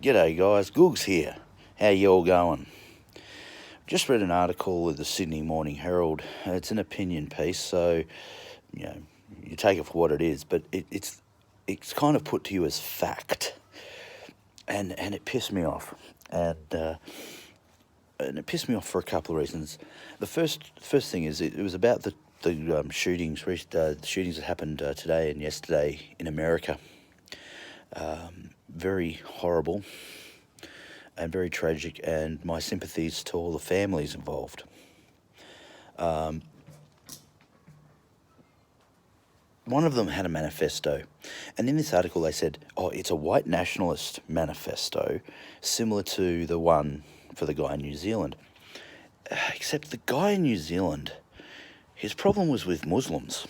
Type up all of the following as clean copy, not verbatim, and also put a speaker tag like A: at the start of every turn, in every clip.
A: G'day guys, Googs here. How you all going? Just read an article of the Sydney Morning Herald. It's an opinion piece, so you know you take it for what it is. But it's kind of put to you as fact, and it pissed me off, and it pissed me off for a couple of reasons. The first thing is it was about the shootings. The shootings that happened today and yesterday in America. Very horrible and very tragic, and my sympathies to all the families involved. One of them had a manifesto, and in this article they said, oh, it's a white nationalist manifesto similar to the one for the guy in New Zealand. Except the guy in New Zealand, his problem was with Muslims,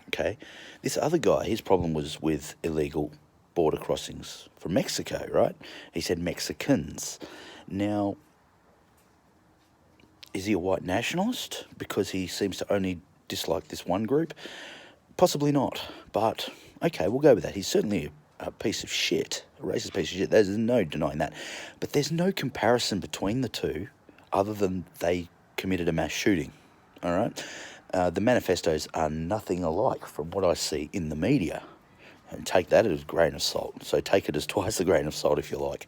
A: okay? This other guy, his problem was with illegal border crossings from Mexico, right? He said Mexicans. Now, is he a white nationalist because he seems to only dislike this one group? Possibly not, but okay, we'll go with that. He's certainly a piece of shit, a racist piece of shit. There's no denying that. But there's no comparison between the two other than they committed a mass shooting, all right? The manifestos are nothing alike from what I see in the media. And take that as a grain of salt. So take it as twice a grain of salt if you like.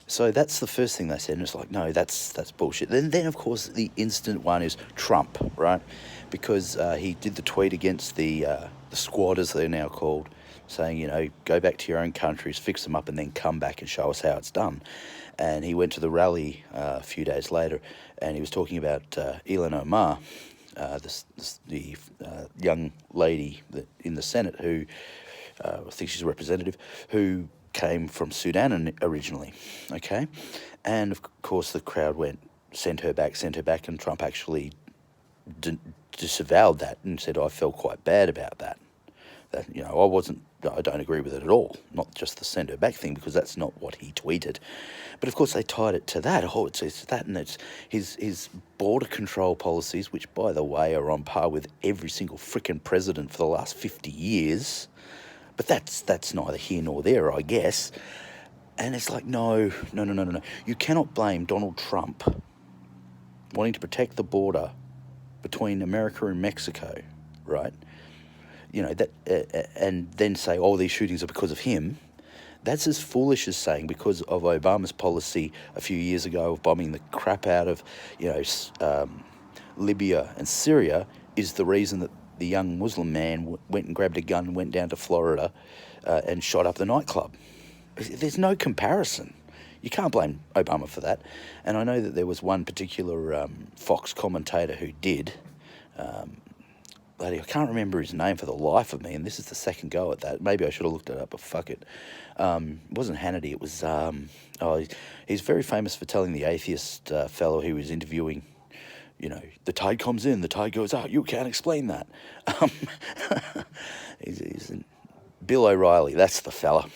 A: So that's the first thing they said, and it's like, no, that's bullshit. Then of course the instant one is Trump, right? Because he did the tweet against the squatters, they're now called, saying, go back to your own countries, fix them up, and then come back and show us how it's done. And he went to the rally a few days later, and he was talking about Ilhan Omar, the young lady in the Senate who, I think she's a representative, who came from Sudan originally, okay? And of course the crowd sent her back, and Trump actually disavowed that and said, I felt quite bad about that. That, I don't agree with it at all, not just the send her back thing, because that's not what he tweeted. But of course they tied it to that. Oh, it's that, and it's his border control policies, which, by the way, are on par with every single frickin' president for the last 50 years. But that's neither here nor there, I guess. And it's like, no. You cannot blame Donald Trump wanting to protect the border between America and Mexico, right? And then say, oh, these shootings are because of him. That's as foolish as saying because of Obama's policy a few years ago of bombing the crap out of, Libya and Syria is the reason that the young Muslim man went and grabbed a gun and went down to Florida and shot up the nightclub. There's no comparison. You can't blame Obama for that. And I know that there was one particular Fox commentator who did. I can't remember his name for the life of me, and this is the second go at that. Maybe I should have looked it up, but fuck it. It wasn't Hannity, it was... he's very famous for telling the atheist fellow he was interviewing, the tide comes in, the tide goes out, you can't explain that. He's Bill O'Reilly, that's the fella.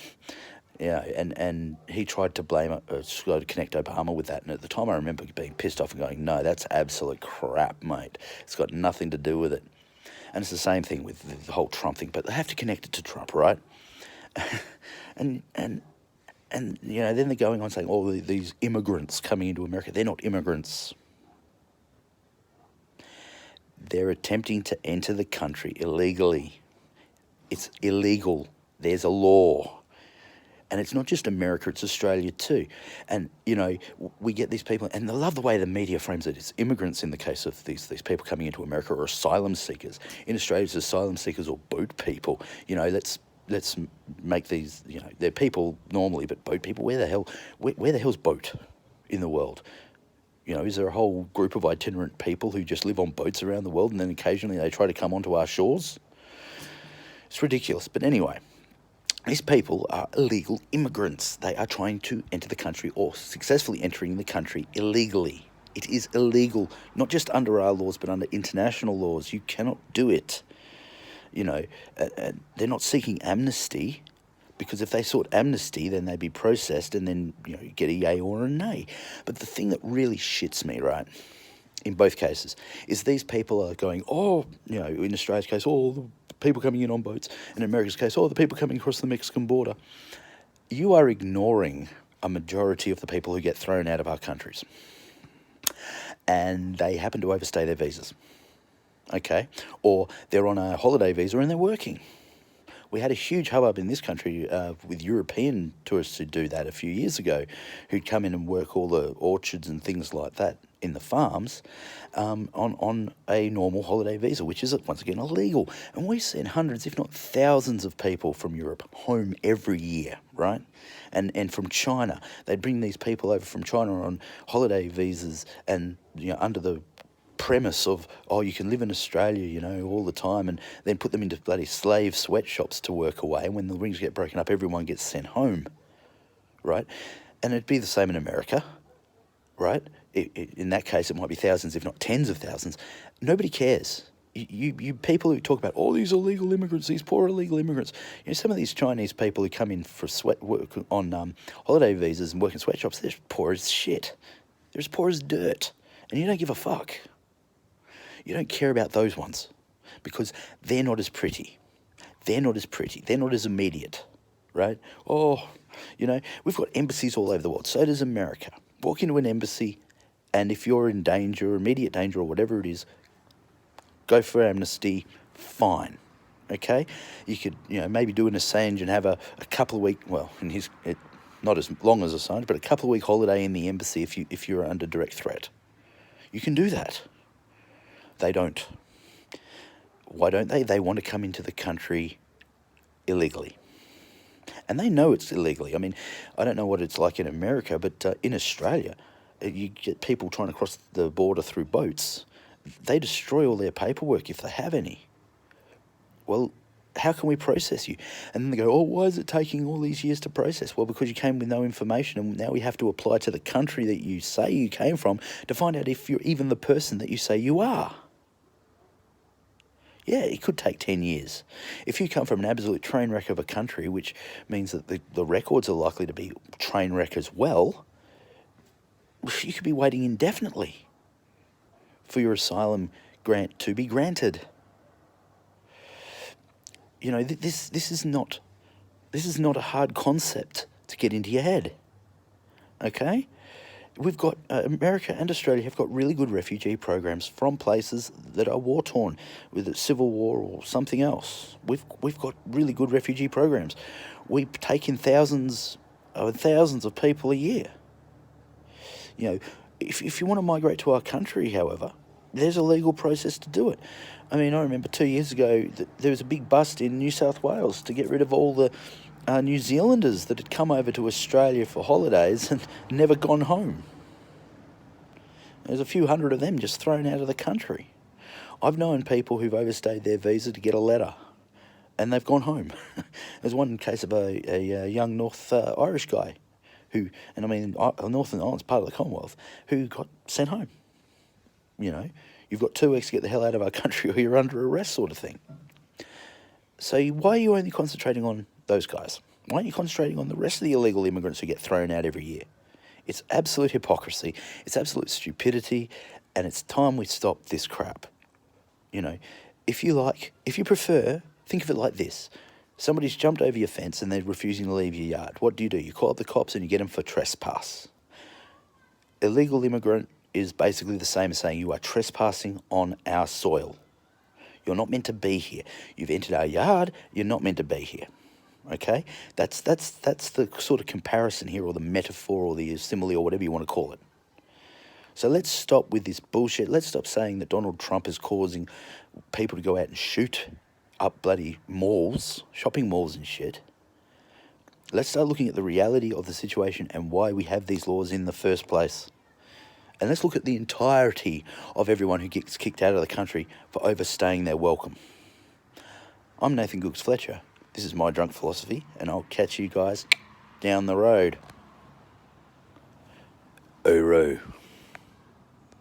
A: And he tried to to connect Obama with that. And at the time I remember being pissed off and going, no, that's absolute crap, mate. It's got nothing to do with it. And it's the same thing with the whole Trump thing, but they have to connect it to Trump, right? and then they're going on saying, oh, these immigrants coming into America, they're not immigrants. They're attempting to enter the country illegally. It's illegal. There's a law. And it's not just America, it's Australia too. And, we get these people, and I love the way the media frames it. It's immigrants in the case of these people coming into America, or asylum seekers. In Australia, it's asylum seekers or boat people. Let's make these, they're people normally, but boat people, where the hell's boat in the world? Is there a whole group of itinerant people who just live on boats around the world and then occasionally they try to come onto our shores? It's ridiculous. But anyway, these people are illegal immigrants. They are trying to enter the country or successfully entering the country illegally. It is illegal, not just under our laws, but under international laws. You cannot do it. They're not seeking amnesty, because if they sought amnesty, then they'd be processed and then, get a yay or a nay. But the thing that really shits me, right, in both cases, is these people are going, in Australia's case, the people coming in on boats, and in America's case, the people coming across the Mexican border. you are ignoring a majority of the people who get thrown out of our countries. And they happen to overstay their visas. Okay? Or they're on a holiday visa and they're working. We had a huge hubbub in this country with European tourists who do that a few years ago, who'd come in and work all the orchards and things like that in the farms on a normal holiday visa, which is, once again, illegal. And we send hundreds, if not thousands of people from Europe home every year, right? And from China. They'd bring these people over from China on holiday visas and, under the premise of, oh, you can live in Australia, all the time, and then put them into bloody slave sweatshops to work away. And when the rings get broken up, everyone gets sent home, right? And it'd be the same in America, right? In that case, it might be thousands, if not tens of thousands. Nobody cares. You people who talk about all these illegal immigrants, these poor illegal immigrants, some of these Chinese people who come in for work on holiday visas and work in sweatshops, they're poor as shit. They're as poor as dirt. And you don't give a fuck. You don't care about those ones because they're not as pretty. They're not as pretty. They're not as immediate, right? Oh, we've got embassies all over the world. So does America. Walk into an embassy, and if you're in danger, immediate danger or whatever it is, go for amnesty, fine, okay? You could, maybe do an Assange and have a couple of week, well, not as long as Assange, but a couple of week holiday in the embassy if you're under direct threat. You can do that. They don't. Why don't they? They want to come into the country illegally. And they know it's illegally. I mean, I don't know what it's like in America, but in Australia, you get people trying to cross the border through boats. They destroy all their paperwork if they have any. Well, how can we process you? And then they go, oh, why is it taking all these years to process? Well, because you came with no information, and now we have to apply to the country that you say you came from to find out if you're even the person that you say you are. Yeah, it could take 10 years. If you come from an absolute train wreck of a country, which means that the records are likely to be train wreck as well, you could be waiting indefinitely for your asylum grant to be granted. This is not a hard concept to get into your head. Okay? We've got America and Australia have got really good refugee programs from places that are war-torn, with a civil war or something else. We've got really good refugee programs. We take in thousands of people a year. If you want to migrate to our country, however, there's a legal process to do it. I mean, I remember 2 years ago that there was a big bust in New South Wales to get rid of all the New Zealanders that had come over to Australia for holidays and never gone home. There's a few hundred of them just thrown out of the country. I've known people who've overstayed their visa to get a letter, and they've gone home. There's one case of a young North Irish guy who, and I mean, Northern Ireland's part of the Commonwealth, who got sent home. You've got 2 weeks to get the hell out of our country or you're under arrest, sort of thing. So why are you only concentrating on those guys? Why aren't you concentrating on the rest of the illegal immigrants who get thrown out every year? It's absolute hypocrisy. It's absolute stupidity. And it's time we stop this crap. If you prefer, think of it like this. Somebody's jumped over your fence and they're refusing to leave your yard. What do? You call up the cops and you get them for trespass. Illegal immigrant is basically the same as saying you are trespassing on our soil. You're not meant to be here. You've entered our yard. You're not meant to be here. Okay? That's the sort of comparison here, or the metaphor, or the simile, or whatever you want to call it. So let's stop with this bullshit. Let's stop saying that Donald Trump is causing people to go out and shoot up bloody malls, shopping malls and shit. Let's start looking at the reality of the situation and why we have these laws in the first place. And let's look at the entirety of everyone who gets kicked out of the country for overstaying their welcome. I'm Nathan Gooks Fletcher. This is my drunk philosophy, and I'll catch you guys down the road. Oro.